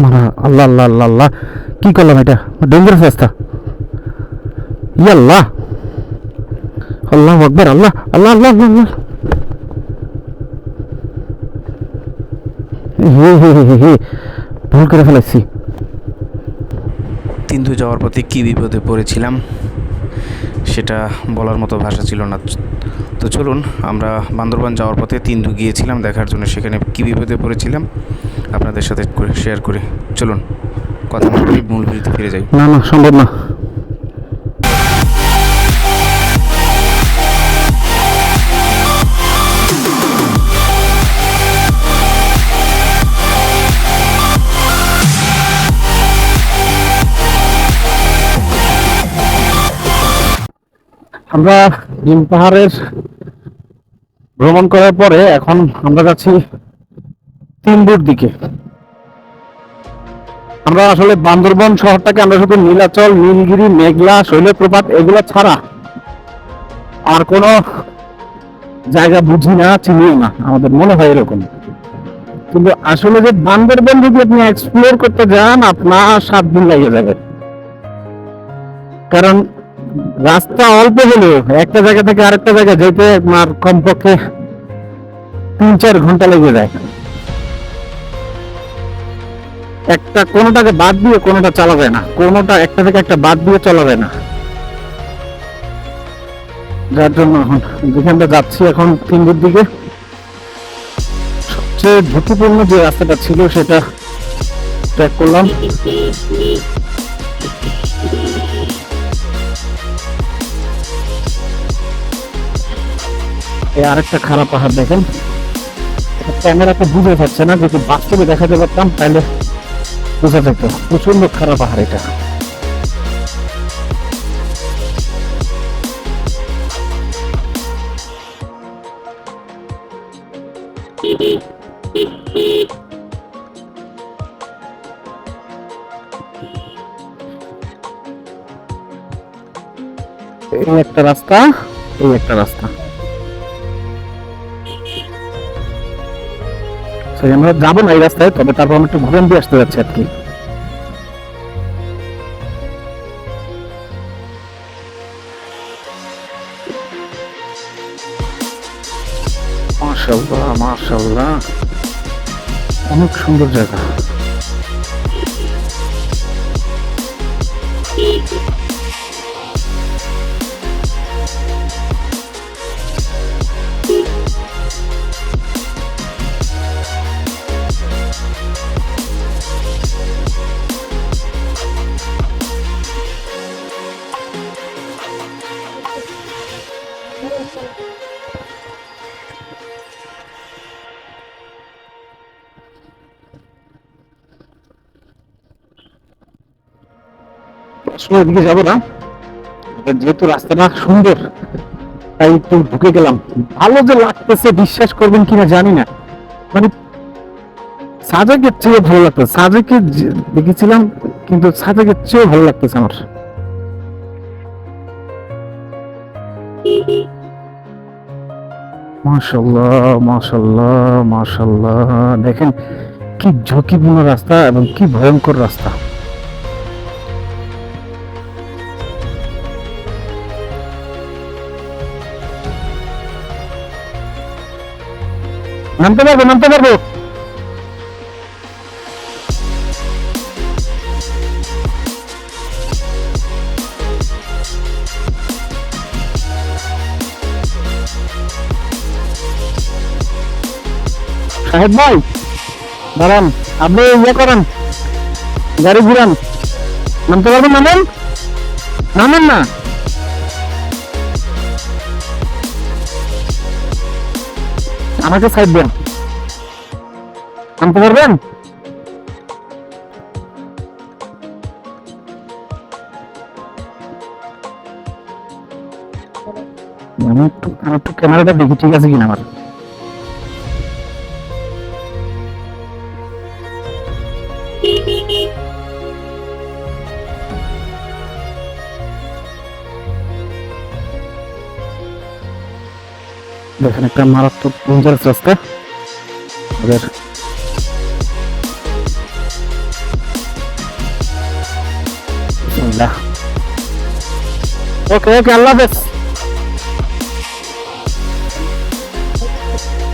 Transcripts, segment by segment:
মারা আল্লাহ আল্লাহ আল্লাহ আল্লাহ, কি করলাম এটা? ডেঞ্জারাস রাস্তা। ইয়াল্লাহ, আল্লাহ আকবার, আল্লাহ আল্লাহ আল্লাহ আল্লাহ। হে হে হে হে, ভুল করে ফেলেছি। তিন্দু যাওয়ার পথে কী বিপদে পড়েছিলাম সেটা বলার মতো ভাষা ছিল না। তো চলুন, আমরা বান্দরবান যাওয়ার পথে তিন্দু গিয়েছিলাম দেখার জন্য, সেখানে কী বিপদে পড়েছিলাম আপনাদের সাথে শেয়ার করি। চলুন, কথা না বলে মূল ভিডিওতে ফিরে যাই। না না, সম্ভব না। আমরা ডিম পাহাড়ের ভ্রমণ করার পরে এখন আমরা যাচ্ছি তিনবুর দিকে। আমরা আসলে বান্দরবন শহরটাকে আমরা শুধু নীলাচল, নীলগিরি, মেঘলা, শৈলপ্রপাত এগুলো ছাড়া আর কোনো জায়গা বুঝি না, চিনিও না, আমাদের মনে হয় এরকম। কিন্তু আসলে যে বান্দরবন যদি আপনি এক্সপ্লোর করতে যান, আপনার 7 দিন লেগে যাবে। কারণ রাস্তা অল্প হলেও একটা জায়গা থেকে আরেকটা জায়গা যেতে আপনার কমপক্ষে 3-4 ঘন্টা লেগে যায়। একটা কোনোটাকে বাদ দিয়ে কোনোটা চলা যায় না, কোনোটা একটা থেকে একটা বাদ দিয়ে চলা যায় না। যার জন্য এখন যেখানটা যাচ্ছি এখন তিনবুর দিকে, সবচেয়ে ঝুঁকিপূর্ণ যে রাস্তাটা ছিল সেটা ট্র্যাক করলাম। এই আরেকটা খারাপ পাহাড় দেখেন, ক্যামেরাতে বুঝে যাচ্ছে না, যদি বাস্তবে দেখাতে পারতাম তাহলে বোঝা যেত। প্রচন্ড খারাপ পাহাড় এটা। এই একটা রাস্তা, এই একটা রাস্তা। আমরা যাবো না এই রাস্তায়, তবে তারপর আমি একটু ঘুরে দিয়ে আসতে যাচ্ছি আর কি। মাশাআল্লাহ মাশাআল্লাহ, অনেক সুন্দর জায়গা। আসলে এদিকে যাবো না, যেহেতু রাস্তাটা সুন্দর তাই একটু ঢুকে গেলাম। ভালো যে লাগতেছে বিশ্বাস করবেন কিনা জানি না, মানে সাজেকের চেয়ে ভালো লাগতেছে। সাজেকে দেখেছিলাম কিন্তু সাজেকের চেয়েও ভালো লাগতেছে আমার। মাশাআল্লাহ মাশাআল্লাহ মাশাআল্লাহ, দেখেন কি ঝুঁকিপূর্ণ রাস্তা এবং কি ভয়ঙ্কর রাস্তা। নামতে পারবো, নামতে পারবো। সাহেব ভাই দাঁড়ান, আপনি ইয়ে করেন, গাড়ি ঘুরান। নামতে পারবেন? নামেন, নামেন না। আমাকে সাইড দেন, নামতে পারবেন? আমি একটু ক্যামেরাটা দেখি ঠিক আছে কিনা আমার। দেখেন একটা মারাত্মক ডেঞ্জারাস রাস্তা। ওদের বিসমিল্লাহ। ওকে ওকে, আল্লাহ হাফেজ।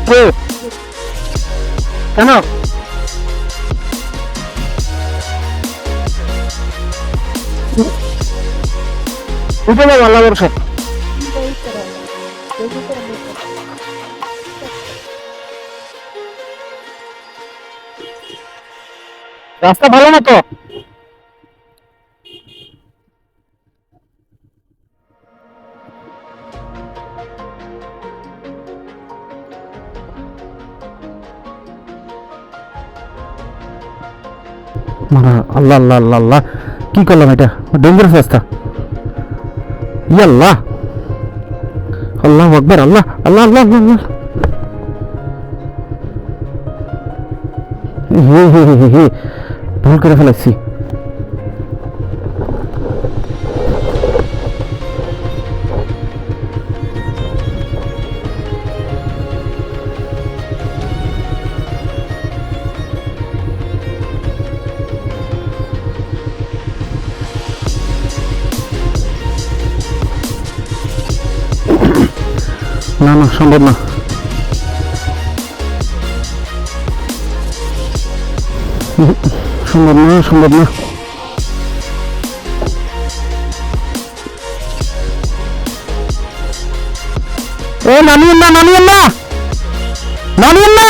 কে? কেন? উঠে যাবো, আল্লাহ ভরসা। রাস্তা ভালো না তো? আল্লাহ আল্লাহ আল্লাহ আল্লাহ, কি করলাম এটা? ডেঞ্জারাস রাস্তা। ইয়াল্লাহ, আল্লাহ আকবার, আল্লাহ আল্লাহ আল্লাহ আল্লাহ। হে হে হে হে, ভুল করে ফেলাইছি। না না, সম্ভব না। সম্ভব না, সম্ভব না। নামিয়েন না, নামিয়েন না, নামিয়েন না।